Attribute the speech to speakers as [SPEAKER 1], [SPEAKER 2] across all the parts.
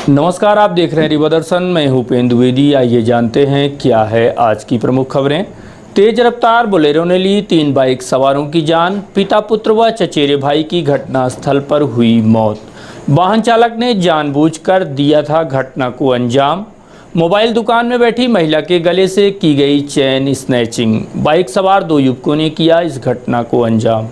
[SPEAKER 1] नमस्कार, आप देख रहे हैं रिवा दर्शन। मैं हूं उपेंद्र द्विवेदी। आइए जानते हैं क्या है आज की प्रमुख खबरें। तेज रफ्तार बोलेरो ने ली 3 बाइक सवारों की जान। पिता पुत्र व चचेरे भाई की घटनास्थल पर हुई मौत। वाहन चालक ने जानबूझकर दिया था घटना को अंजाम। मोबाइल दुकान में बैठी महिला के गले से की गई चेन स्नैचिंग। बाइक सवार 2 युवकों ने किया इस घटना को अंजाम।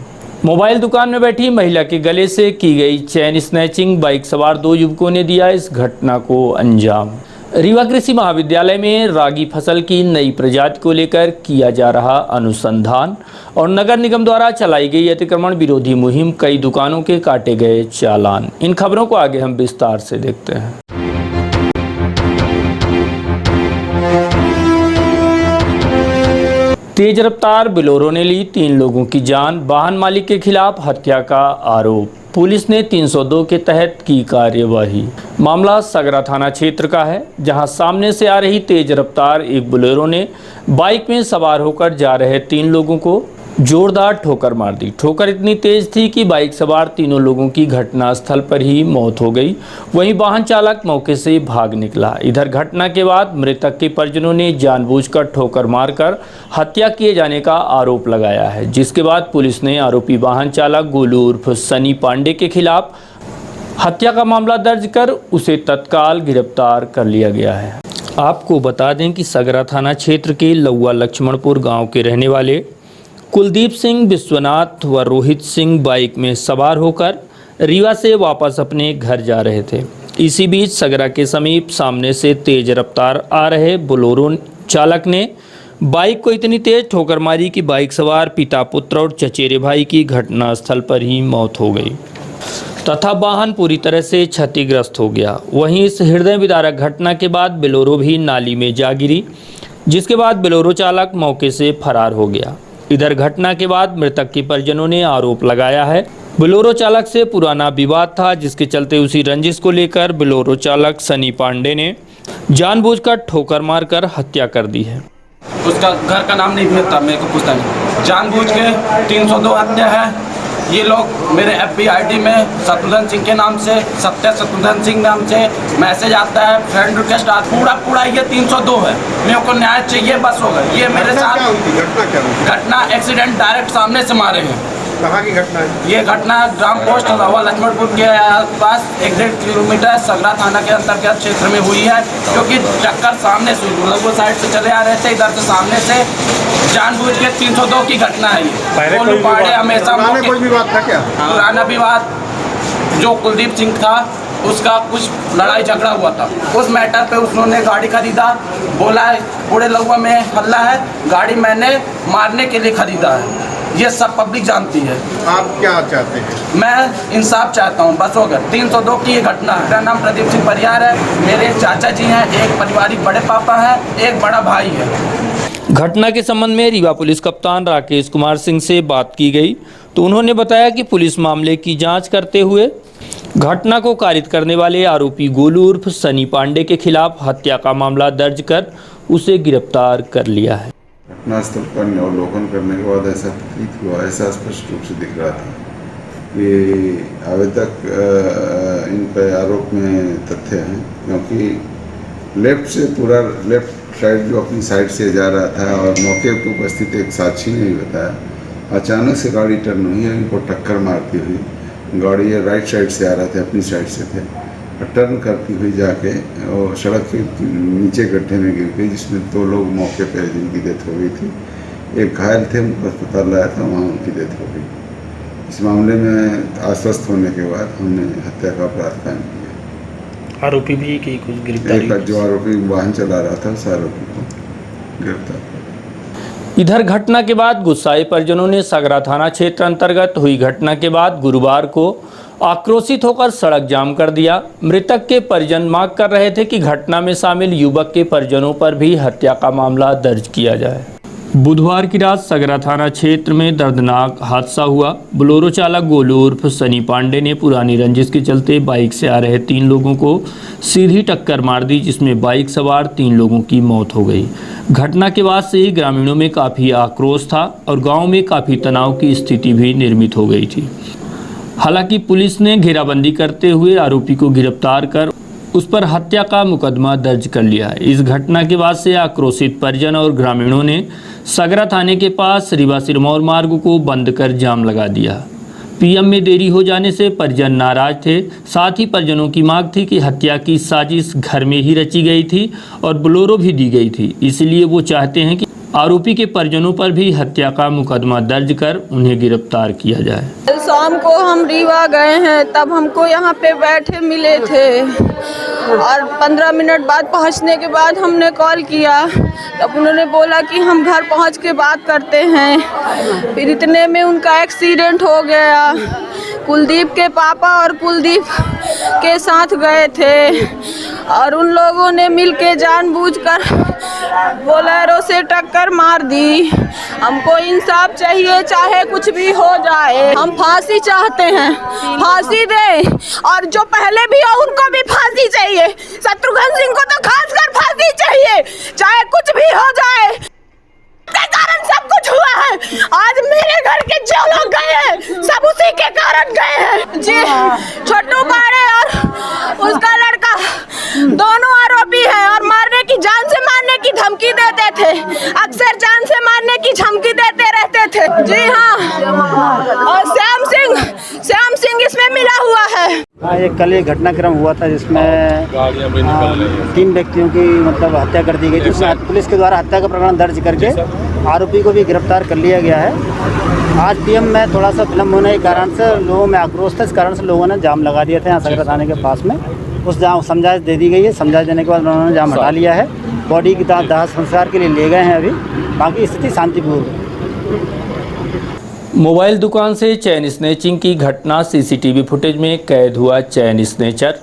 [SPEAKER 1] मोबाइल दुकान में बैठी महिला के गले से की गई चेन स्नैचिंग। बाइक सवार 2 युवकों ने दिया इस घटना को अंजाम। रीवा कृषि महाविद्यालय में रागी फसल की नई प्रजाति को लेकर किया जा रहा अनुसंधान और नगर निगम द्वारा चलाई गई अतिक्रमण विरोधी मुहिम। कई दुकानों के काटे गए चालान। इन खबरों को आगे हम विस्तार से देखते हैं। तेज रफ्तार बोलेरो ने ली 3 लोगों की जान। वाहन मालिक के खिलाफ हत्या का आरोप। पुलिस ने 302 के तहत की कार्यवाही। मामला सगरा थाना क्षेत्र का है, जहां सामने से आ रही तेज रफ्तार एक बोलेरो ने बाइक में सवार होकर जा रहे 3 लोगों को जोरदार ठोकर मार दी। ठोकर इतनी तेज थी कि बाइक सवार तीनों लोगों की घटनास्थल पर ही मौत हो गई। वहीं वाहन चालक मौके से भाग निकला। इधर घटना के बाद मृतक के परिजनों ने जानबूझकर ठोकर मारकर हत्या किए जाने का आरोप लगाया है, जिसके बाद पुलिस ने आरोपी वाहन चालक गोलू उर्फ सनी पांडे के खिलाफ हत्या का मामला दर्ज कर उसे तत्काल गिरफ्तार कर लिया गया है। आपको बता दें कि सगरा थाना क्षेत्र के लौआ लक्ष्मणपुर गाँव के रहने वाले कुलदीप सिंह विश्वनाथ व रोहित सिंह बाइक में सवार होकर रीवा से वापस अपने घर जा रहे थे। इसी बीच सगरा के समीप सामने से तेज रफ्तार आ रहे बोलेरो चालक ने बाइक को इतनी तेज ठोकर मारी कि बाइक सवार पिता पुत्र और चचेरे भाई की घटनास्थल पर ही मौत हो गई तथा वाहन पूरी तरह से क्षतिग्रस्त हो गया। वहीं इस हृदय विदारक घटना के बाद बोलेरो भी नाली में जा गिरी, जिसके बाद बोलेरो चालक मौके से फरार हो गया। इधर घटना के बाद मृतक के परिजनों ने आरोप लगाया है बोलेरो चालक से पुराना विवाद था, जिसके चलते उसी रंजिश को लेकर बोलेरो चालक सनी पांडे ने जानबूझकर ठोकर मारकर हत्या कर दी है।
[SPEAKER 2] उसका घर का नाम नहीं भेजता, मेरे को पूछता नहीं। जानबूझ के 302 हत्या है। ये लोग मेरे FB ID में शत्रुघ्न सिंह के नाम से, शत्रुघ्न सिंह नाम से मैसेज आता है, फ्रेंड रिक्वेस्ट आता है। पूरा ये 302 है। मेरे को न्याय चाहिए, बस हो गया। ये मेरे साथ घटना एक्सीडेंट डायरेक्ट सामने से मारे हैं।
[SPEAKER 3] कहाँ की घटना है?
[SPEAKER 2] ये घटना ग्राम पोस्ट लौआ लक्ष्मणपुर के पास 1.5 किलोमीटर सगरा थाना के अंतर्गत क्षेत्र में हुई है, क्योंकि टक्कर सामने से वो साइड से चले आ रहे थे, इधर से सामने से जानबूझ के 302 की घटना है। ये गोलू पांडे हमेशा
[SPEAKER 3] कोई विवाद था क्या?
[SPEAKER 2] पुराना विवाद जो कुलदीप सिंह था, उसका कुछ लड़ाई झगड़ा हुआ था। उस मैटर पे उन्होंने गाड़ी खरीदा, बोला पूरे लौआ में हल्ला है, गाड़ी मैंने मारने के लिए खरीदा है। ये सब पब्लिक जानती है।
[SPEAKER 3] आप क्या चाहते हैं?
[SPEAKER 2] मैं इंसाफ चाहता हूँ, बस हो गया। 302 की ये घटना है। मेरा नाम प्रदीप सिंह परियार है। मेरे चाचा जी हैं, एक पारिवारिक बड़े पापा हैं, एक बड़ा भाई है।
[SPEAKER 1] घटना के संबंध में रीवा पुलिस कप्तान राकेश कुमार सिंह से बात की गई तो उन्होंने बताया कि पुलिस मामले की जांच करते हुए घटना को कारित करने वाले आरोपी गोलू उर्फ सनी पांडे के खिलाफ हत्या का मामला दर्ज कर उसे गिरफ्तार कर लिया है।
[SPEAKER 4] घटनास्थल पर अवलोकन करने के बाद ऐसा प्रतीत हुआ, ऐसा स्पष्ट रूप से दिख रहा था कि आवेदक इन पर आरोप में तथ्य हैं, क्योंकि लेफ्ट से पूरा लेफ्ट साइड जो अपनी साइड से जा रहा था और मौके पर उपस्थित एक साक्षी ने बताया, अचानक से गाड़ी टर्न हुई है, इनको टक्कर मारती हुई। गाड़ी ये राइट साइड से आ रहे थे, अपनी साइड से थे, टर्न करती हुई जाके और सड़क के नीचे गड्ढे में गिर गई, जिसमें 2 लोग मौके पर जिनकी डेथ हो गई थी। एक घायल थे, उनको अस्पताल लाया था, वहाँ उनकी डेथ हो गई। इस मामले में आश्वस्त होने के बाद हमने हत्या का अपराध कायम किया।
[SPEAKER 1] आरोपी भी की कुछ गिरफ्तारी।
[SPEAKER 4] एक जो आरोपी वाहन चला रहा था, उस आरोपी को गिरफ्तार।
[SPEAKER 1] इधर घटना के बाद गुस्साए परिजनों ने सगरा थाना क्षेत्र अंतर्गत हुई घटना के बाद गुरुवार को आक्रोशित होकर सड़क जाम कर दिया। मृतक के परिजन मांग कर रहे थे कि घटना में शामिल युवक के परिजनों पर भी हत्या का मामला दर्ज किया जाए। बुधवार की रात सगरा थाना क्षेत्र में दर्दनाक हादसा हुआ। बोलेरो चालक गोलू उर्फ सनी पांडे ने पुरानी रंजिश के चलते बाइक से आ रहे 3 लोगों को सीधी टक्कर मार दी, जिसमें बाइक सवार 3 लोगों की मौत हो गई। घटना के बाद से ही ग्रामीणों में काफ़ी आक्रोश था और गांव में काफ़ी तनाव की स्थिति भी निर्मित हो गई थी। हालांकि पुलिस ने घेराबंदी करते हुए आरोपी को गिरफ्तार कर उस पर हत्या का मुकदमा दर्ज कर लिया है। इस घटना के बाद से आक्रोशित परिजन और ग्रामीणों ने सगरा थाने के पास रीवा सिरमौर मार्ग को बंद कर जाम लगा दिया। पीएम में देरी हो जाने से परिजन नाराज थे। साथ ही परिजनों की मांग थी कि हत्या की साजिश घर में ही रची गई थी और बोलेरो भी दी गई थी, इसलिए वो चाहते हैं कि आरोपी के परिजनों पर भी हत्या का मुकदमा दर्ज कर उन्हें गिरफ्तार किया जाए।
[SPEAKER 5] कल शाम को हम रीवा गए हैं, तब हमको यहाँ पे बैठे मिले थे और 15 मिनट बाद पहुँचने के बाद हमने कॉल किया, तब उन्होंने बोला कि हम घर पहुँच के बात करते हैं। फिर इतने में उनका एक्सीडेंट हो गया। कुलदीप के पापा और कुलदीप के साथ गए थे और उन लोगों ने मिलके जानबूझकर बोलेरो से टक्कर मार दी। हमको इंसाफ चाहिए, चाहे कुछ भी हो जाए। हम फांसी चाहते हैं, फांसी दे, और जो पहले भी हो उनको भी फांसी चाहिए। शत्रुघ्न सिंह को तो खासकर फांसी चाहिए, चाहे कुछ भी हो जाए। के कारण सब कुछ हुआ है। आज मेरे घर के जो लोग गए हैं सब उसी के कारण गए हैं जी। छोटू बाड़े और उसका लड़का दोनों आरोपी हैं और मारने की, जान से मारने की धमकी देते थे। अक्सर जान से मारने की धमकी देते रहते थे जी। हाँ, और श्याम सिंह इसमें मिला हुआ है।
[SPEAKER 6] हाँ, एक कल एक घटनाक्रम हुआ था जिसमें 3 व्यक्तियों की मतलब हत्या कर दी गई थी। उसमें पुलिस के द्वारा हत्या का प्रकरण दर्ज करके आरोपी को भी गिरफ्तार कर लिया गया है। आज पीएम में थोड़ा सा विलम्ब होने के कारण से लोगों में आक्रोश था। इस कारण से लोगों ने जाम लगा दिया था यहाँ सगरा थाने के पास में। उस जाम समझाइश दे दी गई है। समझाइश देने के बाद उन्होंने जाम हटा लिया है। बॉडी की दाह संस्कार के लिए ले गए हैं। अभी बाकी स्थिति शांतिपूर्ण।
[SPEAKER 1] मोबाइल दुकान से चैन स्नैचिंग की घटना, सीसीटीवी फुटेज में कैद हुआ चैन स्नैचर।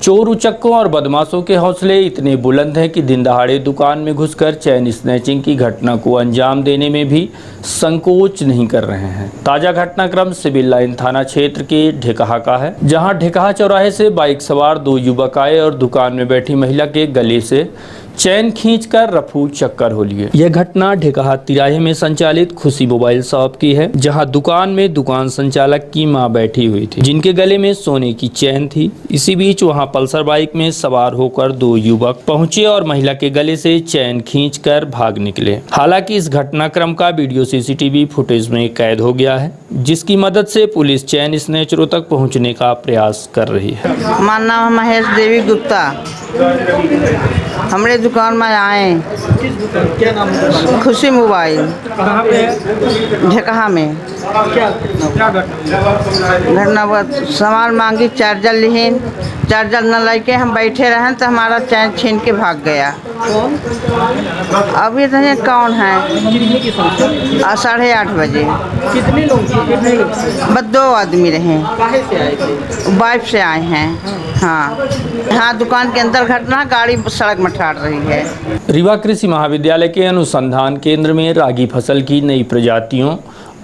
[SPEAKER 1] चोर उचक्कों और बदमाशों के हौसले इतने बुलंद हैं कि दिन दहाड़े दुकान में घुसकर चैन स्नैचिंग की घटना को अंजाम देने में भी संकोच नहीं कर रहे हैं। ताज़ा घटनाक्रम सिविल लाइन थाना क्षेत्र के ढेकहा का है, जहां ढेकहा चौराहे से बाइक सवार 2 युवक आए और दुकान में बैठी महिला के गले से चैन खींचकर रफू चक्कर हो लिए। यह घटना ढेकहा तिराहे में संचालित खुशी मोबाइल शॉप की है, जहां दुकान में दुकान संचालक की मां बैठी हुई थी, जिनके गले में सोने की चैन थी। इसी बीच वहां पल्सर बाइक में सवार होकर 2 युवक पहुंचे और महिला के गले से चैन खींचकर भाग निकले। हालांकि इस घटनाक्रम का वीडियो सीसीटीवी फुटेज में कैद हो गया है, जिसकी मदद से पुलिस चैन स्नैचरों तक पहुँचने का प्रयास कर रही है।
[SPEAKER 7] हमारा नाम महेश देवी गुप्ता। हमारे दुकान में आए।
[SPEAKER 3] क्या नाम है?
[SPEAKER 7] खुशी मोबाइल।
[SPEAKER 3] कहाँ पे है?
[SPEAKER 7] ढेकहा में।
[SPEAKER 3] क्या
[SPEAKER 7] घटना बहुत सामान मांगी, चार्जर लिहिन, चार्जर न लेके हम बैठे रहे तो हमारा चैन छीन के भाग गया।
[SPEAKER 3] कौन?
[SPEAKER 7] अभी तो कौन है? 8:30 बजे।
[SPEAKER 3] कितने लोग थे?
[SPEAKER 7] बस 2 आदमी रहे।
[SPEAKER 3] काहे से आए थे?
[SPEAKER 7] बाइक से आए हैं। हाँ हाँ, दुकान के अंदर घटना, गाड़ी सड़क में ठाड़ रही है।
[SPEAKER 1] रीवा कृषि महाविद्यालय के अनुसंधान केंद्र में रागी फसल की नई प्रजातियों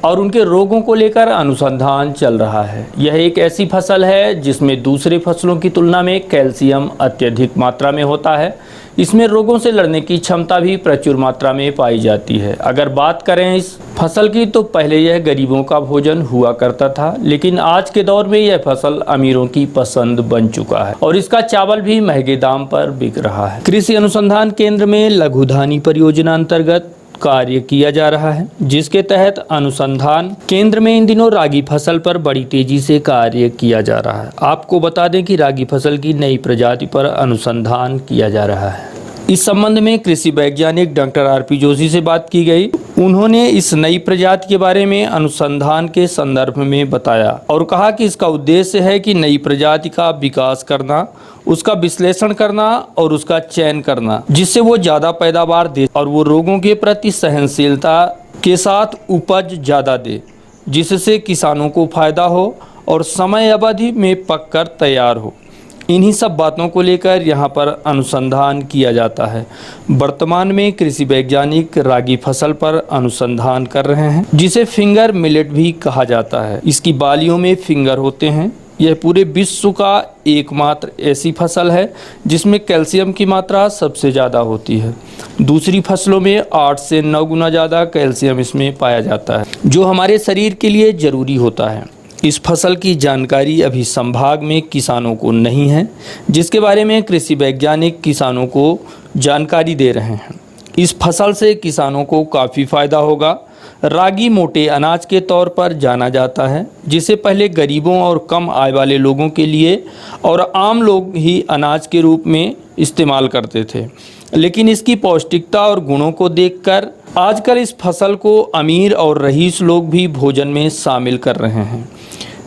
[SPEAKER 1] और उनके रोगों को लेकर अनुसंधान चल रहा है। यह एक ऐसी फसल है जिसमें दूसरे फसलों की तुलना में कैल्शियम अत्यधिक मात्रा में होता है। इसमें रोगों से लड़ने की क्षमता भी प्रचुर मात्रा में पाई जाती है। अगर बात करें इस फसल की, तो पहले यह गरीबों का भोजन हुआ करता था, लेकिन आज के दौर में यह फसल अमीरों की पसंद बन चुका है और इसका चावल भी महंगे दाम पर बिक रहा है। कृषि अनुसंधान केंद्र में लघुधानी परियोजना अंतर्गत कार्य किया जा रहा है, जिसके तहत अनुसंधान केंद्र में इन दिनों रागी फसल पर बड़ी तेजी से कार्य किया जा रहा है। आपको बता दें कि रागी फसल की नई प्रजाति पर अनुसंधान किया जा रहा है। इस संबंध में कृषि वैज्ञानिक डॉक्टर RP जोशी से बात की गई। उन्होंने इस नई प्रजाति के बारे में अनुसंधान के संदर्भ में बताया और कहा कि इसका उद्देश्य है कि नई प्रजाति का विकास करना, उसका विश्लेषण करना और उसका चयन करना, जिससे वो ज़्यादा पैदावार दे और वो रोगों के प्रति सहनशीलता के साथ उपज ज़्यादा दे, जिससे किसानों को फायदा हो और समय अवधि में पककर तैयार हो। इन्हीं सब बातों को लेकर यहाँ पर अनुसंधान किया जाता है। वर्तमान में कृषि वैज्ञानिक रागी फसल पर अनुसंधान कर रहे हैं, जिसे फिंगर मिलेट भी कहा जाता है। इसकी बालियों में फिंगर होते हैं। यह पूरे विश्व का एकमात्र ऐसी फसल है जिसमें कैल्शियम की मात्रा सबसे ज़्यादा होती है। दूसरी फसलों में 8 से 9 गुना ज़्यादा कैल्शियम इसमें पाया जाता है, जो हमारे शरीर के लिए ज़रूरी होता है। इस फसल की जानकारी अभी संभाग में किसानों को नहीं है, जिसके बारे में कृषि वैज्ञानिक किसानों को जानकारी दे रहे हैं। इस फसल से किसानों को काफ़ी फ़ायदा होगा। रागी मोटे अनाज के तौर पर जाना जाता है, जिसे पहले गरीबों और कम आय वाले लोगों के लिए और आम लोग ही अनाज के रूप में इस्तेमाल करते थे, लेकिन इसकी पौष्टिकता और गुणों को देखकर आजकल इस फसल को अमीर और रईस लोग भी भोजन में शामिल कर रहे हैं,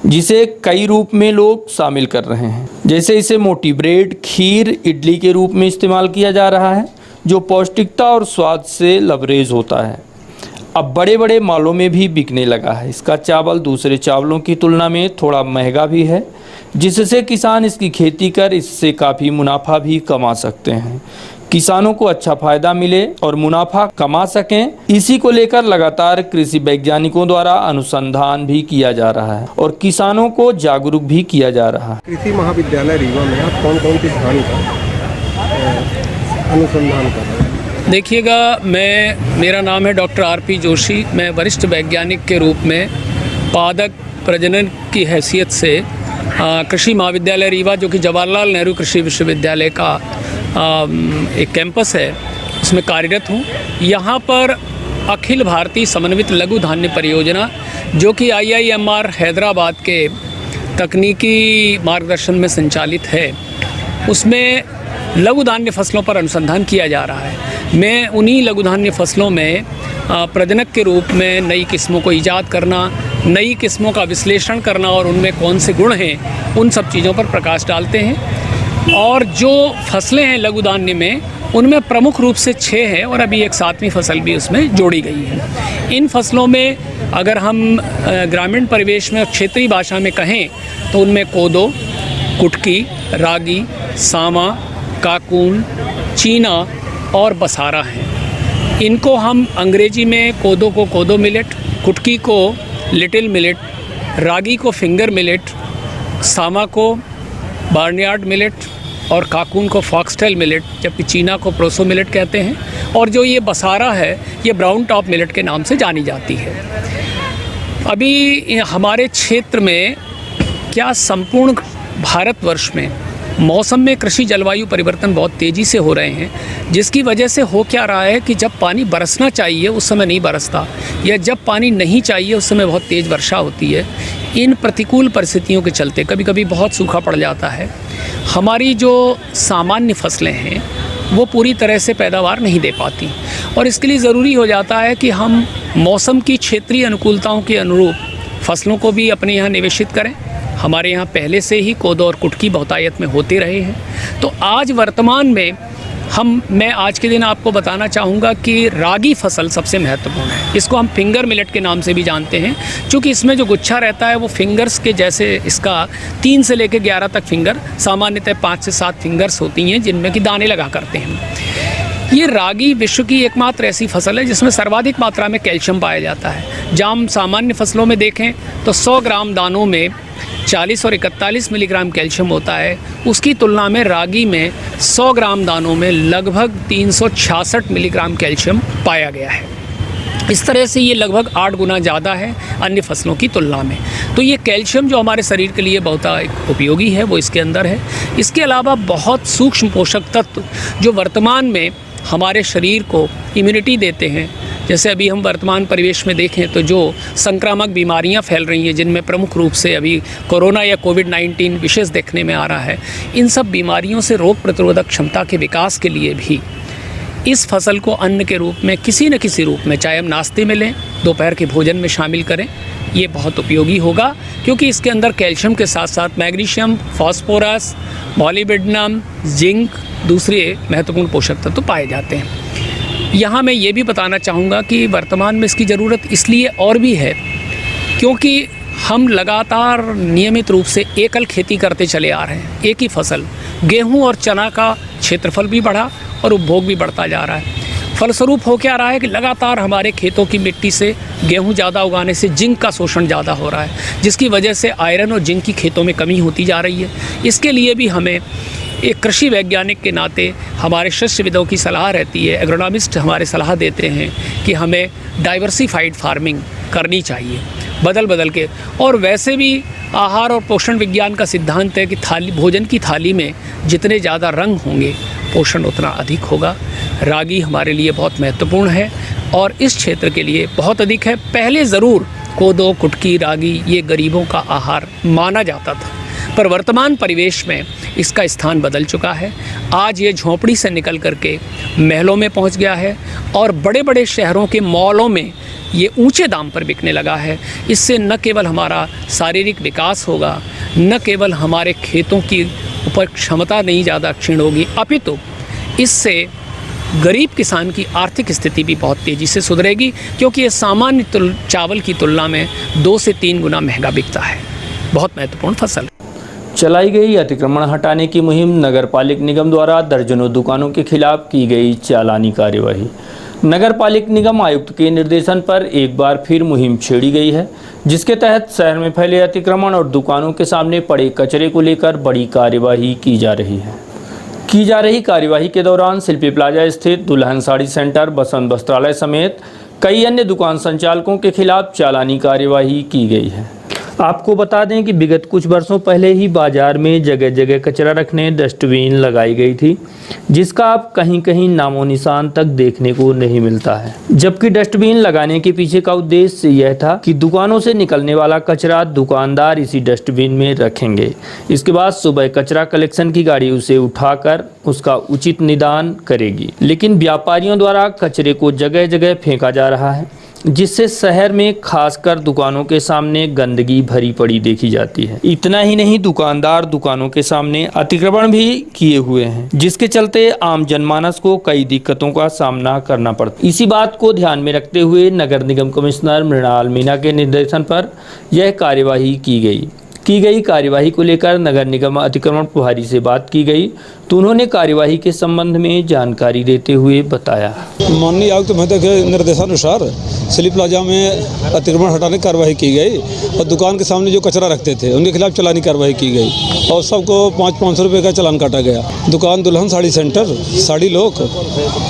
[SPEAKER 1] जिसे कई रूप में लोग शामिल कर रहे हैं। जैसे इसे मोटी ब्रेड, खीर, इडली के रूप में इस्तेमाल किया जा रहा है, जो पौष्टिकता और स्वाद से लबरेज होता है। अब बड़े बड़े मॉलों में भी बिकने लगा है। इसका चावल दूसरे चावलों की तुलना में थोड़ा महंगा भी है, जिससे किसान इसकी खेती कर इससे काफ़ी मुनाफा भी कमा सकते हैं। किसानों को अच्छा फायदा मिले और मुनाफा कमा सकें, इसी को लेकर लगातार कृषि वैज्ञानिकों द्वारा अनुसंधान भी किया जा रहा है और किसानों को जागरूक भी किया जा रहा है।
[SPEAKER 8] कृषि महाविद्यालय रीवा में आप कौन कौन सी धान का अनुसंधान कर रहे हैं?
[SPEAKER 9] देखिएगा, मेरा नाम है डॉक्टर आर.पी. जोशी। मैं वरिष्ठ वैज्ञानिक के रूप में पादप प्रजनन की हैसियत से कृषि महाविद्यालय रीवा, जो कि जवाहरलाल नेहरू कृषि विश्वविद्यालय का एक कैंपस है, उसमें कार्यरत हूँ। यहाँ पर अखिल भारतीय समन्वित लघु धान्य परियोजना, जो कि IIMR हैदराबाद के तकनीकी मार्गदर्शन में संचालित है, उसमें लघु धान्य फसलों पर अनुसंधान किया जा रहा है। मैं उन्हीं लघु धान्य फसलों में प्रजनक के रूप में नई किस्मों को ईजाद करना, नई किस्मों का विश्लेषण करना और उनमें कौन से गुण हैं, उन सब चीज़ों पर प्रकाश डालते हैं। और जो फसलें हैं लघु धान्य में, उनमें प्रमुख रूप से 6 हैं और अभी एक 7वीं फसल भी उसमें जोड़ी गई है। इन फसलों में अगर हम ग्रामीण परिवेश में क्षेत्रीय भाषा में कहें तो उनमें कोदो, कुटकी, रागी, सामा, काकून, चीना और बसारा हैं। इनको हम अंग्रेजी में कोदो को कोदो मिलेट, कुटकी को लिटिल मिलेट, रागी को फिंगर मिलेट, सामा को बार्नयार्ड मिलेट और काकून को फॉक्सटेल मिलेट, जबकि चीना को प्रोसो मिलेट कहते हैं। और जो ये बसारा है, ये ब्राउन टॉप मिलेट के नाम से जानी जाती है। अभी हमारे क्षेत्र में क्या संपूर्ण भारतवर्ष में मौसम में कृषि जलवायु परिवर्तन बहुत तेज़ी से हो रहे हैं, जिसकी वजह से हो क्या रहा है कि जब पानी बरसना चाहिए उस समय नहीं बरसता, या जब पानी नहीं चाहिए उस समय बहुत तेज़ वर्षा होती है। इन प्रतिकूल परिस्थितियों के चलते कभी कभी बहुत सूखा पड़ जाता है। हमारी जो सामान्य फसलें हैं वो पूरी तरह से पैदावार नहीं दे पाती, और इसके लिए ज़रूरी हो जाता है कि हम मौसम की क्षेत्रीय अनुकूलताओं के अनुरूप फसलों को भी अपने यहाँ निवेशित करें। हमारे यहाँ पहले से ही कोदो और कुटकी बहुतायत में होते रहे हैं। तो आज वर्तमान में मैं आज के दिन आपको बताना चाहूँगा कि रागी फसल सबसे महत्वपूर्ण है। इसको हम फिंगर मिलेट के नाम से भी जानते हैं, क्योंकि इसमें जो गुच्छा रहता है वो फिंगर्स के जैसे, इसका 3 से लेकर 11 तक फिंगर, सामान्यतः 5 से 7 फिंगर्स होती हैं जिनमें कि दाने लगा करते हैं। ये रागी विश्व की एकमात्र ऐसी फसल है जिसमें सर्वाधिक मात्रा में कैल्शियम पाया जाता है। जहाँ हम सामान्य फसलों में देखें तो 100 ग्राम दानों में 40 और 41 मिलीग्राम कैल्शियम होता है, उसकी तुलना में रागी में 100 ग्राम दानों में लगभग 366 मिलीग्राम कैल्शियम पाया गया है। इस तरह से ये लगभग 8 गुना ज़्यादा है अन्य फसलों की तुलना में। तो ये कैल्शियम जो हमारे शरीर के लिए बहुत उपयोगी है वो इसके अंदर है। इसके अलावा बहुत सूक्ष्म पोषक तत्व जो वर्तमान में हमारे शरीर को इम्यूनिटी देते हैं, जैसे अभी हम वर्तमान परिवेश में देखें तो जो संक्रामक बीमारियां फैल रही हैं, जिनमें प्रमुख रूप से अभी कोरोना या कोविड-19 विशेष देखने में आ रहा है, इन सब बीमारियों से रोग प्रतिरोधक क्षमता के विकास के लिए भी इस फसल को अन्न के रूप में किसी न किसी रूप में, चाहे हम नाश्ते में लें, दोपहर के भोजन में शामिल करें, ये बहुत उपयोगी होगा। क्योंकि इसके अंदर कैल्शियम के साथ साथ मैग्नीशियम, फास्फोरस, मॉलिब्डेनम, जिंक, दूसरे महत्वपूर्ण पोषक तत्व पाए जाते हैं। यहाँ मैं ये भी बताना चाहूँगा कि वर्तमान में इसकी ज़रूरत इसलिए और भी है क्योंकि हम लगातार नियमित रूप से एकल खेती करते चले आ रहे हैं। एक ही फसल, गेहूँ और चना का क्षेत्रफल भी बढ़ा और उपभोग भी बढ़ता जा रहा है। फलस्वरूप हो क्या रहा है कि लगातार हमारे खेतों की मिट्टी से गेहूं ज़्यादा उगाने से जिंक का शोषण ज़्यादा हो रहा है, जिसकी वजह से आयरन और जिंक की खेतों में कमी होती जा रही है। इसके लिए भी हमें एक कृषि वैज्ञानिक के नाते हमारे शस्यविदों की सलाह रहती है, एग्रोनॉमिस्ट हमारे सलाह देते हैं कि हमें डाइवर्सिफाइड फार्मिंग करनी चाहिए। बदल बदल के। और वैसे भी आहार और पोषण विज्ञान का सिद्धांत है कि भोजन की थाली में जितने ज़्यादा रंग होंगे पोषण उतना अधिक होगा। रागी हमारे लिए बहुत महत्वपूर्ण है और इस क्षेत्र के लिए बहुत अधिक है। पहले ज़रूर कोदो, कुटकी, रागी ये गरीबों का आहार माना जाता था, पर वर्तमान परिवेश में इसका स्थान बदल चुका है। आज ये झोंपड़ी से निकल करके महलों में पहुंच गया है और बड़े बड़े शहरों के मॉलों में ये ऊंचे दाम पर बिकने लगा है। इससे न केवल हमारा शारीरिक विकास होगा, न केवल हमारे खेतों की उपज क्षमता नहीं ज़्यादा क्षीण होगी, अपितु इससे गरीब किसान की आर्थिक स्थिति भी बहुत तेज़ी से सुधरेगी, क्योंकि ये सामान्य चावल की तुलना में 2 से 3 गुना महंगा बिकता है। बहुत महत्वपूर्ण फसल।
[SPEAKER 1] चलाई गई अतिक्रमण हटाने की मुहिम। नगर पालिक निगम द्वारा दर्जनों दुकानों के खिलाफ की गई चालानी कार्यवाही। नगर पालिक निगम आयुक्त के निर्देशन पर एक बार फिर मुहिम छेड़ी गई है, जिसके तहत शहर में फैले अतिक्रमण और दुकानों के सामने पड़े कचरे को लेकर बड़ी कार्यवाही की जा रही है। की जा रही कार्यवाही के दौरान शिल्पी प्लाजा स्थित दुल्हन साड़ी सेंटर, बसंत वस्त्रालय समेत कई अन्य दुकान संचालकों के खिलाफ चालानी कार्यवाही की गई है। आपको बता दें कि विगत कुछ वर्षों पहले ही बाजार में जगह जगह कचरा रखने डस्टबिन लगाई गई थी, जिसका अब कहीं कहीं नामो निशान तक देखने को नहीं मिलता है। जबकि डस्टबिन लगाने के पीछे का उद्देश्य यह था कि दुकानों से निकलने वाला कचरा दुकानदार इसी डस्टबिन में रखेंगे। इसके बाद सुबह कचरा कलेक्शन की गाड़ी उसे उठाकर उसका उचित निदान करेगी। लेकिन व्यापारियों द्वारा कचरे को जगह जगह फेंका जा रहा है, जिससे शहर में खासकर दुकानों के सामने गंदगी भरी पड़ी देखी जाती है। इतना ही नहीं, दुकानदार दुकानों के सामने अतिक्रमण भी किए हुए हैं, जिसके चलते आम जनमानस को कई दिक्कतों का सामना करना पड़ता है। इसी बात को ध्यान में रखते हुए नगर निगम कमिश्नर मृणाल मीणा के निर्देशन पर यह कार्यवाही की गई। कार्यवाही को लेकर नगर निगम अतिक्रमण प्रभारी से बात की गई तो उन्होंने कार्यवाही के संबंध में जानकारी देते हुए बताया।
[SPEAKER 10] माननीय आयुक्त महोदय के निर्देशानुसार शिल्पी प्लाजा में अतिक्रमण हटाने की कार्रवाई की गई और दुकान के सामने जो कचरा रखते थे उनके खिलाफ चालानी कार्रवाई की गई और सबको 500 रुपये का चालान काटा गया। दुकान दुल्हन साड़ी सेंटर, साड़ी लोक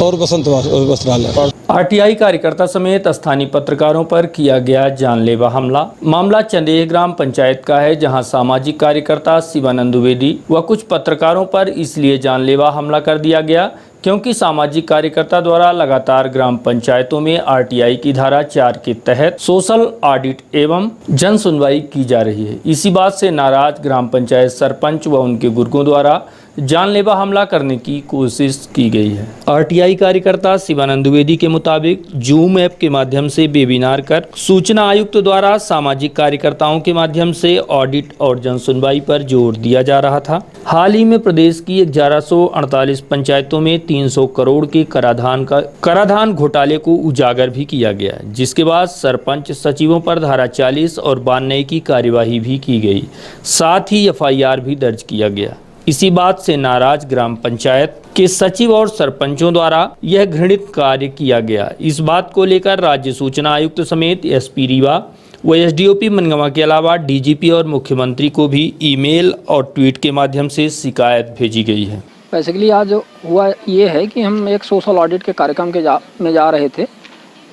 [SPEAKER 10] और बसंत वस्त्रालय।
[SPEAKER 1] आरटीआई कार्यकर्ता समेत स्थानीय पत्रकारों पर किया गया जानलेवा हमला। मामला चंदेह ग्राम पंचायत का है, जहां सामाजिक कार्यकर्ता शिवानंद द्विवेदी व कुछ पत्रकारों पर इसलिए जानलेवा हमला कर दिया गया क्योंकि सामाजिक कार्यकर्ता द्वारा लगातार ग्राम पंचायतों में आरटीआई की धारा 4 के तहत सोशल ऑडिट एवं जन सुनवाई की जा रही है। इसी बात से नाराज ग्राम पंचायत सरपंच व उनके गुर्गों द्वारा जानलेवा हमला करने की कोशिश की गई है। आरटीआई कार्यकर्ता शिवानंद द्विवेदी के मुताबिक जूम ऐप के माध्यम से वेबिनार कर सूचना आयुक्त द्वारा सामाजिक कार्यकर्ताओं के माध्यम से ऑडिट और जन सुनवाई पर जोर दिया जा रहा था। हाल ही में प्रदेश की 1148 पंचायतों में 300 करोड़ के कराधान घोटाले को उजागर भी किया गया, जिसके बाद सरपंच सचिवों पर धारा 40 और 92 की कार्यवाही भी की गई, साथ ही एफआईआर भी दर्ज किया गया। इसी बात से नाराज ग्राम पंचायत के सचिव और सरपंचों द्वारा यह घृणित कार्य किया गया। इस बात को लेकर राज्य सूचना आयुक्त समेत एसपी रीवा व एसडीओपी मनगवा के अलावा डीजीपी और मुख्यमंत्री को भी ईमेल और ट्वीट के माध्यम से शिकायत भेजी गई है।
[SPEAKER 3] बेसिकली आज हुआ ये है कि हम एक सोशल ऑडिट के कार्यक्रम में जा रहे थे।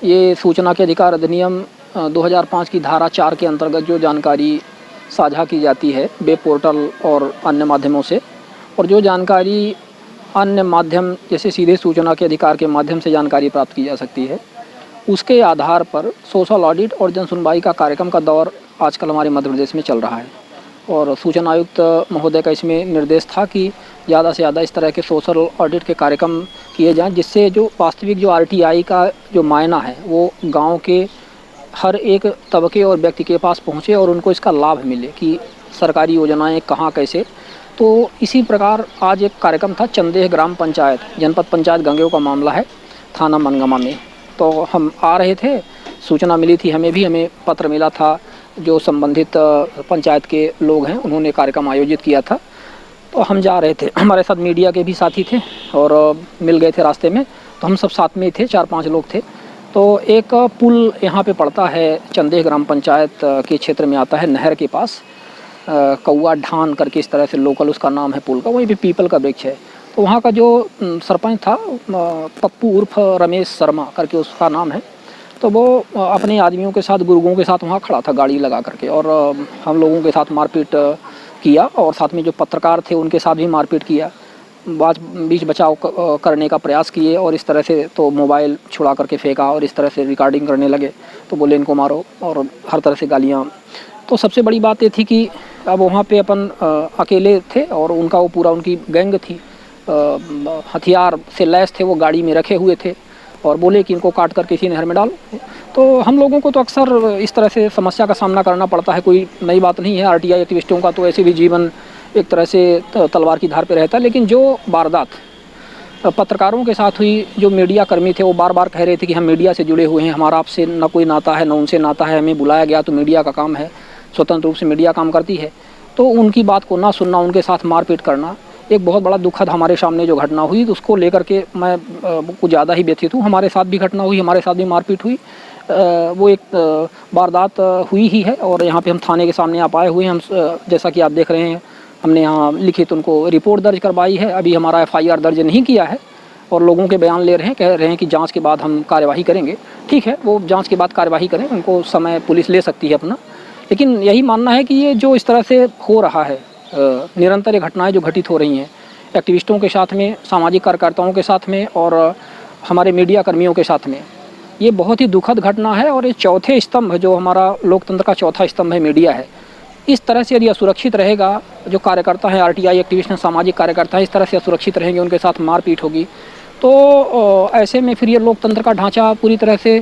[SPEAKER 3] ये सूचना के अधिकार अधिनियम 2005 की धारा 4 के अंतर्गत जो जानकारी साझा की जाती है वेब पोर्टल और अन्य माध्यमों से, और जो जानकारी अन्य माध्यम जैसे सीधे सूचना के अधिकार के माध्यम से जानकारी प्राप्त की जा सकती है, उसके आधार पर सोशल ऑडिट और जन सुनवाई का कार्यक्रम का दौर आजकल हमारे मध्य प्रदेश में चल रहा है। और सूचना आयुक्त महोदय का इसमें निर्देश था कि ज़्यादा से ज़्यादा इस तरह के सोशल ऑडिट के कार्यक्रम किए जाएं, जिससे जो वास्तविक जो आरटीआई का जो मायना है वो गाँव के हर एक तबके और व्यक्ति के पास पहुँचे और उनको इसका लाभ मिले कि सरकारी योजनाएं कहाँ कैसे। तो इसी प्रकार आज एक कार्यक्रम था चंदेह ग्राम पंचायत, जनपद पंचायत गंगेव का मामला है, थाना मनगमा में। तो हम आ रहे थे, सूचना मिली थी, हमें पत्र मिला था, जो संबंधित पंचायत के लोग हैं उन्होंने कार्यक्रम आयोजित किया था। तो हम जा रहे थे, हमारे साथ मीडिया के भी साथी थे और मिल गए थे रास्ते में, तो हम सब साथ में ही थे, 4-5 लोग थे। तो एक पुल यहाँ पे पड़ता है, चंदेह ग्राम पंचायत के क्षेत्र में आता है, नहर के पास कौआ ढान करके इस तरह से लोकल उसका नाम है पुल का, वहीं पे पीपल का वृक्ष है। तो वहाँ का जो सरपंच था पप्पू उर्फ रमेश शर्मा करके उसका नाम है, तो वो अपने आदमियों के साथ, गुर्गों के साथ वहाँ खड़ा था गाड़ी लगा करके, और हम लोगों के साथ मारपीट किया, और साथ में जो पत्रकार थे उनके साथ भी मारपीट किया। बीच बचाव करने का प्रयास किए, और इस तरह से तो मोबाइल छुड़ा करके फेंका, और इस तरह से रिकॉर्डिंग करने लगे। तो बोले इनको मारो, और हर तरह से गालियाँ। तो सबसे बड़ी बात ये थी कि अब वहाँ पे अपन अकेले थे, और उनका वो पूरा उनकी गैंग थी, हथियार से लैस थे, वो गाड़ी में रखे हुए थे, और बोले कि इनको काट कर किसी नहर में डालो। तो हम लोगों को तो अक्सर इस तरह से समस्या का सामना करना पड़ता है, कोई नई बात नहीं है। आरटीआई एक्टिविस्टों का तो ऐसे भी जीवन एक तरह से तलवार की धार पे रहता है। लेकिन जो वारदात पत्रकारों के साथ हुई, जो मीडिया कर्मी थे वो बार बार कह रहे थे कि हम मीडिया से जुड़े हुए हैं, हमारा आपसे न कोई नाता है, न उनसे नाता है, हमें बुलाया गया तो मीडिया का काम है, स्वतंत्र रूप से मीडिया काम करती है। तो उनकी बात को ना सुनना, उनके साथ मारपीट करना, एक बहुत बड़ा दुखद हमारे सामने जो घटना हुई, तो उसको लेकर के मैं कुछ ज़्यादा ही व्यथित हूँ। हमारे साथ भी घटना हुई, हमारे साथ भी मारपीट हुई। वो एक वारदात हुई ही है, और यहाँ पे हम थाने के सामने आप आए हुए हैं। हम जैसा कि आप देख रहे हैं, हमने यहाँ लिखित उनको रिपोर्ट दर्ज करवाई है। अभी हमारा FIR दर्ज नहीं किया है, और लोगों के बयान ले रहे हैं, कह रहे हैं कि जांच के बाद हम कार्यवाही करेंगे। ठीक है, वो जांच के बाद कार्यवाही करें, उनको समय पुलिस ले सकती है अपना। लेकिन यही मानना है कि ये जो इस तरह से हो रहा है, निरंतर ये घटनाएं जो घटित हो रही हैं एक्टिविस्टों के साथ में, सामाजिक कार्यकर्ताओं के साथ में, और हमारे मीडिया कर्मियों के साथ में, ये बहुत ही दुखद घटना है। और ये चौथे स्तंभ, जो हमारा लोकतंत्र का चौथा स्तंभ है, मीडिया है, इस तरह से यदि असुरक्षित रहेगा, जो कार्यकर्ता हैं, आरटीआई एक्टिविस्ट हैं, सामाजिक कार्यकर्ता हैं, इस तरह से असुरक्षित रहेंगे, उनके साथ मारपीट होगी, तो ऐसे में फिर ये लोकतंत्र का ढांचा पूरी तरह से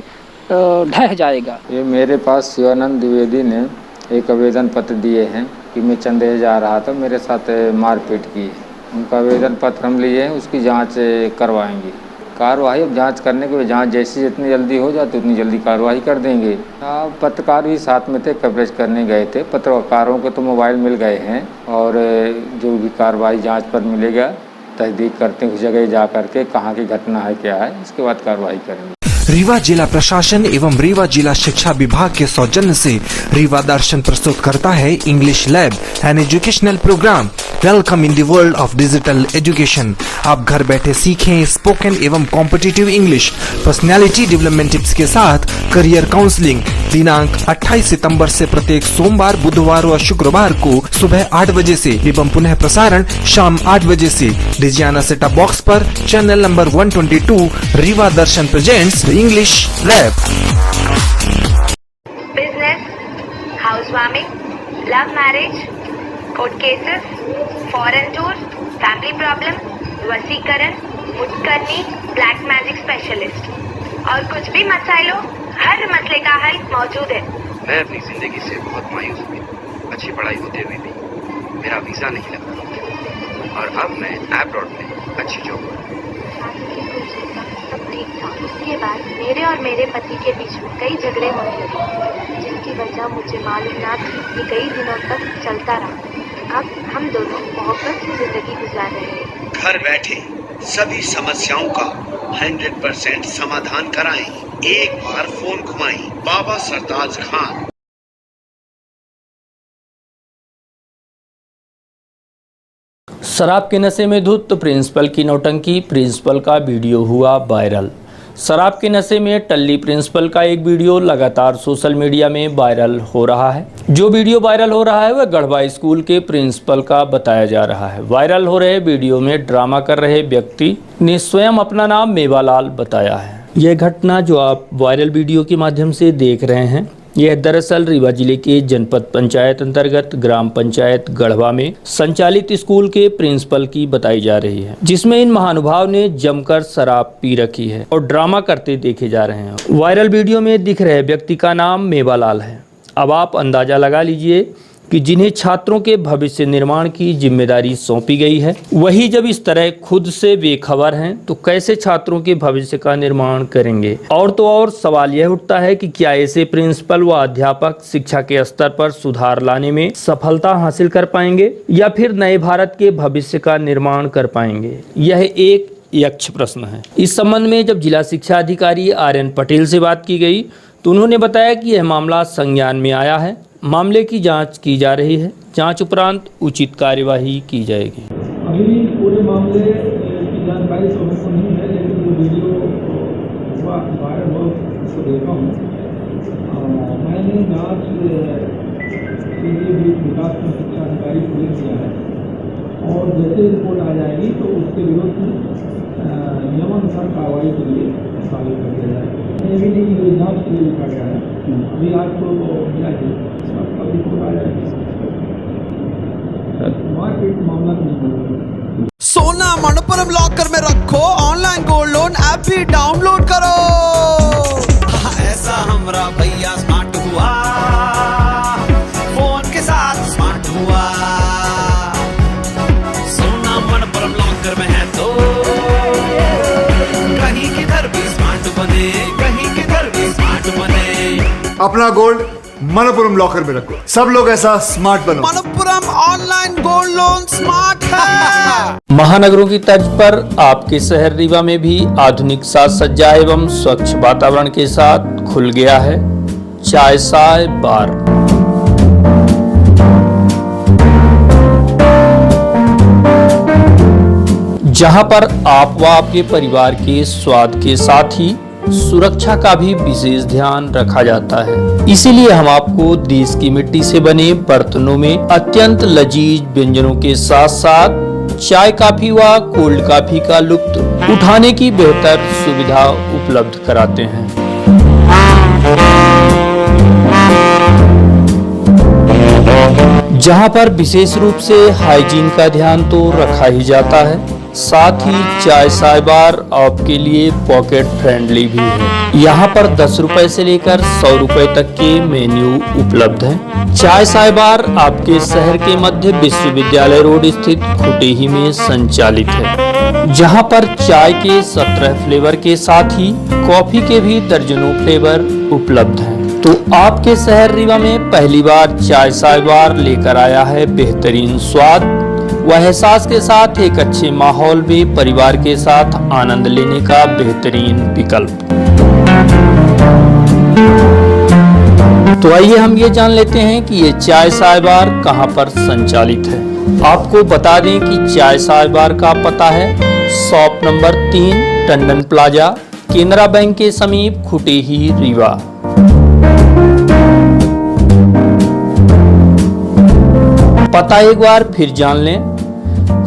[SPEAKER 3] ढह जाएगा।
[SPEAKER 11] ये मेरे पास शिवानंद द्विवेदी ने एक आवेदन पत्र दिए हैं कि मैं चंदेल जा रहा था, मेरे साथ मारपीट की। उनका आवेदन पत्र हम लिए हैं, उसकी जांच करवाएंगे। कार्रवाई अब जांच करने के, जांच जैसी जितनी जल्दी हो जाती उतनी जल्दी कार्रवाई कर देंगे। पत्रकार भी साथ में थे, कवरेज करने गए थे। पत्रकारों के तो मोबाइल मिल गए हैं, और जो भी कार्रवाई जांच पर मिलेगा, तहकीक करते हैं उस जगह जा करके कहाँ की घटना है, क्या है, इसके बाद कार्रवाई करेंगे।
[SPEAKER 12] रीवा जिला प्रशासन एवं रीवा जिला शिक्षा विभाग के सौजन्य से रीवा दर्शन प्रस्तुत करता है English lab an educational programme. Welcome in the world of digital education. आप घर बैठे सीखें स्पोकन एवं competitive English, personality development tips के साथ करियर काउंसलिंग। दिनांक 28 सितंबर से प्रत्येक सोमवार, बुधवार और शुक्रवार को सुबह 8 बजे से एवं पुनः प्रसारण शाम 8 बजे से डिजियाना सेटअप बॉक्स पर channel number 122 Rewa Darshan presents English lab.
[SPEAKER 13] Business, housewarming, love marriage, court cases, foreign tour, family problem, वसीकरण, मुटकरनी, ब्लैक मैजिक स्पेशलिस्ट, और कुछ भी मसाइलो, हर मसले का हल मौजूद है।
[SPEAKER 14] मैं अपनी जिंदगी से बहुत मायूस हूँ। अच्छी पढ़ाई होते हुए भी मेरा वीजा नहीं लगा, और अब मैं अब्रॉड में अच्छी जॉब कर रहा हूँ।
[SPEAKER 13] सब ठीक था। उसके बाद मेरे और मेरे पति के बीच में कई झगड़े होने लगे, जिनकी वजह मुझे मालूम ना थी कि कई दिनों तक चलता रहा। अब हम दोनों मोहब्बत से जिंदगी गुजार रहे हैं।
[SPEAKER 15] घर बैठे सभी समस्याओं का 100% समाधान कराएं। एक बार फोन घुमाएं। बाबा सरताज खान।
[SPEAKER 1] शराब के नशे में धुत प्रिंसिपल की नौटंकी, प्रिंसिपल का वीडियो हुआ वायरल। शराब के नशे में टल्ली प्रिंसिपल का एक वीडियो लगातार सोशल मीडिया में वायरल हो रहा है। जो वीडियो वायरल हो रहा है वह गढ़वा स्कूल के प्रिंसिपल का बताया जा रहा है। वायरल हो रहे वीडियो में ड्रामा कर रहे व्यक्ति ने स्वयं अपना नाम मेवालाल बताया है। यह घटना जो आप वायरल वीडियो के माध्यम से देख रहे हैं, यह दरअसल रीवा जिले के जनपद पंचायत अंतर्गत ग्राम पंचायत गढ़वा में संचालित स्कूल के प्रिंसिपल की बताई जा रही है, जिसमें इन महानुभाव ने जमकर शराब पी रखी है और ड्रामा करते देखे जा रहे हैं। वायरल वीडियो में दिख रहे व्यक्ति का नाम मेवालाल है। अब आप अंदाजा लगा लीजिए कि जिन्हें छात्रों के भविष्य निर्माण की जिम्मेदारी सौंपी गई है, वही जब इस तरह खुद से बेखबर हैं तो कैसे छात्रों के भविष्य का निर्माण करेंगे। और तो और सवाल यह उठता है कि क्या ऐसे प्रिंसिपल व अध्यापक शिक्षा के स्तर पर सुधार लाने में सफलता हासिल कर पाएंगे या फिर नए भारत के भविष्य का निर्माण कर पाएंगे। यह एक यक्ष प्रश्न है। इस संबंध में जब जिला शिक्षा अधिकारी RN पटेल से बात की गई तो उन्होंने बताया कि यह मामला संज्ञान में आया है, मामले की जांच की जा रही है, जांच उपरांत उचित कार्यवाही की जाएगी।
[SPEAKER 16] अभी पूरे मामले की जानकारी तो हमको नहीं है, लेकिन जो वीडियो वायरल हो उसको देता हूँ। मैंने जाँच के लिए भी विकास में शिक्षा अधिकारी को लिख दिया है और जैसे रिपोर्ट आ जाएगी तो उसके विरुद्ध नियमानुसार कार्रवाई के लिए कार्य कर दिया जाएगा। ये भी नहीं कि जाँच के लिए लिखा गया है, अभी आपको मिला है, आपका रिपोर्ट आ जाएगी। मारपीट मामला नहीं होगा।
[SPEAKER 17] सोना मनपुरम लॉकर में रखो, ऑनलाइन गोल्ड लोन ऐप भी डाउनलोड करो। ऐसा हमरा भैया स्मार्ट हुआ, फोन के साथ स्मार्ट हुआ। सोना मनपुरम लॉकर में है तो कहीं किधर भी स्मार्ट बने, कहीं किधर भी स्मार्ट बने।
[SPEAKER 18] अपना गोल्ड मनपुरम लॉकर में रखो, सब लोग ऐसा स्मार्ट बनो।
[SPEAKER 17] Manappuram online gold loan smart है।
[SPEAKER 1] महानगरों की तर्ज पर आपके शहर रीवा में भी आधुनिक साज सज्जा एवं स्वच्छ वातावरण के साथ खुल गया है चाय साय बार। जहां पर आप व आपके परिवार के स्वाद के साथ ही सुरक्षा का भी विशेष ध्यान रखा जाता है। इसीलिए हम आपको देश की मिट्टी से बने बर्तनों में अत्यंत लजीज व्यंजनों के साथ साथ चाय कॉफी व कोल्ड कॉफी का लुत्फ उठाने की बेहतर सुविधा उपलब्ध कराते हैं। जहां पर विशेष रूप से हाइजीन का ध्यान तो रखा ही जाता है, साथ ही चाय साय बार आपके लिए पॉकेट फ्रेंडली भी है। यहाँ पर 10 रुपए से लेकर 100 रुपए तक के मेन्यू उपलब्ध हैं। चाय साय बार आपके शहर के मध्य विश्वविद्यालय रोड स्थित खुटेही में संचालित है, जहाँ पर चाय के 17 फ्लेवर के साथ ही कॉफी के भी दर्जनों फ्लेवर उपलब्ध हैं। तो आपके शहर रीवा में पहली बार चाय साय बार लेकर आया है बेहतरीन स्वाद व एहसास के साथ एक अच्छे माहौल में परिवार के साथ आनंद लेने का बेहतरीन विकल्प। तो आइए हम ये जान लेते हैं कि ये चाय साय बार कहाँ पर संचालित है। आपको बता दें कि चाय साय बार का पता है shop number 3 Tandon plaza, Canara bank के समीप खुटेही रीवा। पता एक बार फिर जान लें,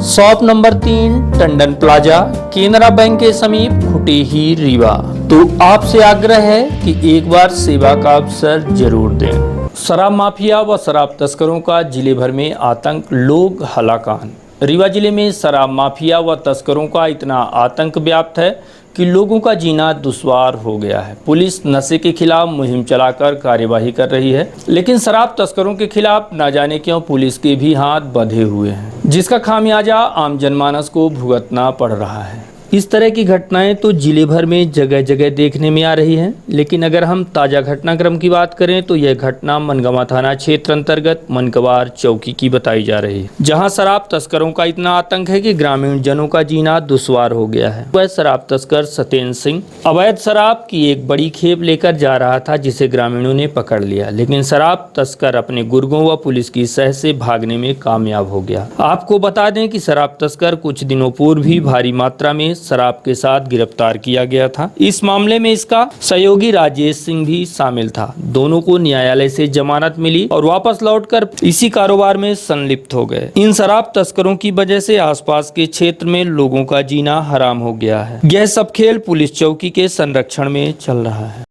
[SPEAKER 1] shop number 3 Tandon plaza, Canara bank के समीप खुटेही रीवा। तो आपसे आग्रह है कि एक बार सेवा का अवसर जरूर दें। शराब माफिया व शराब तस्करों का जिले भर में आतंक, लोग हलाकान। रीवा जिले में शराब माफिया व तस्करों का इतना आतंक व्याप्त है कि लोगों का जीना दुश्वार हो गया है। पुलिस नशे के खिलाफ मुहिम चलाकर कार्यवाही कर रही है, लेकिन शराब तस्करों के खिलाफ न जाने क्यों पुलिस के भी हाथ बंधे हुए हैं, जिसका खामियाजा आम जनमानस को भुगतना पड़ रहा है। इस तरह की घटनाएं तो जिले भर में जगह जगह देखने में आ रही हैं, लेकिन अगर हम ताज़ा घटनाक्रम की बात करें तो यह घटना मनगवा थाना क्षेत्र अंतर्गत मनकवार चौकी की बताई जा रही है, जहां शराब तस्करों का इतना आतंक है कि ग्रामीण जनों का जीना दुश्वार हो गया है। वह शराब तस्कर सत्येंद्र सिंह अवैध शराब की एक बड़ी खेप लेकर जा रहा था, जिसे ग्रामीणों ने पकड़ लिया, लेकिन शराब तस्कर अपने गुर्गों व पुलिस की सह से भागने में कामयाब हो गया। आपको बता दें कि शराब तस्कर कुछ दिनों पूर्व भी भारी मात्रा में शराब के साथ गिरफ्तार किया गया था। इस मामले में इसका सहयोगी राजेश सिंह भी शामिल था। दोनों को न्यायालय से जमानत मिली और वापस लौटकर इसी कारोबार में संलिप्त हो गए। इन शराब तस्करों की वजह से आसपास के क्षेत्र में लोगों का जीना हराम हो गया है। यह सब खेल पुलिस चौकी के संरक्षण में चल रहा है।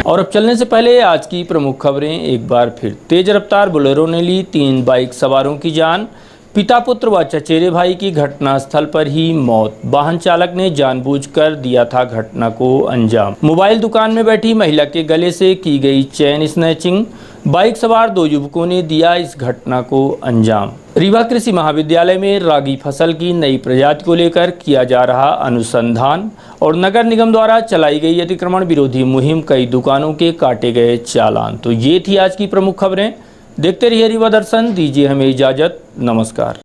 [SPEAKER 1] और अब चलने से पहले आज की प्रमुख खबरें एक बार फिर। तेज रफ्तार बोलेरो ने ली 3 बाइक सवारों की जान। पिता पुत्र व चचेरे भाई की घटनास्थल पर ही मौत। वाहन चालक ने जानबूझकर दिया था घटना को अंजाम। मोबाइल दुकान में बैठी महिला के गले से की गई चेन स्नैचिंग। बाइक सवार 2 युवकों ने दिया इस घटना को अंजाम। रीवा कृषि महाविद्यालय में रागी फसल की नई प्रजाति को लेकर किया जा रहा अनुसंधान और नगर निगम द्वारा चलाई गई अतिक्रमण विरोधी मुहिम, कई दुकानों के काटे गए चालान। तो ये थी आज की प्रमुख खबरें। देखते रहिए रीवा दर्शन, दीजिए हमें इजाजत। नमस्कार।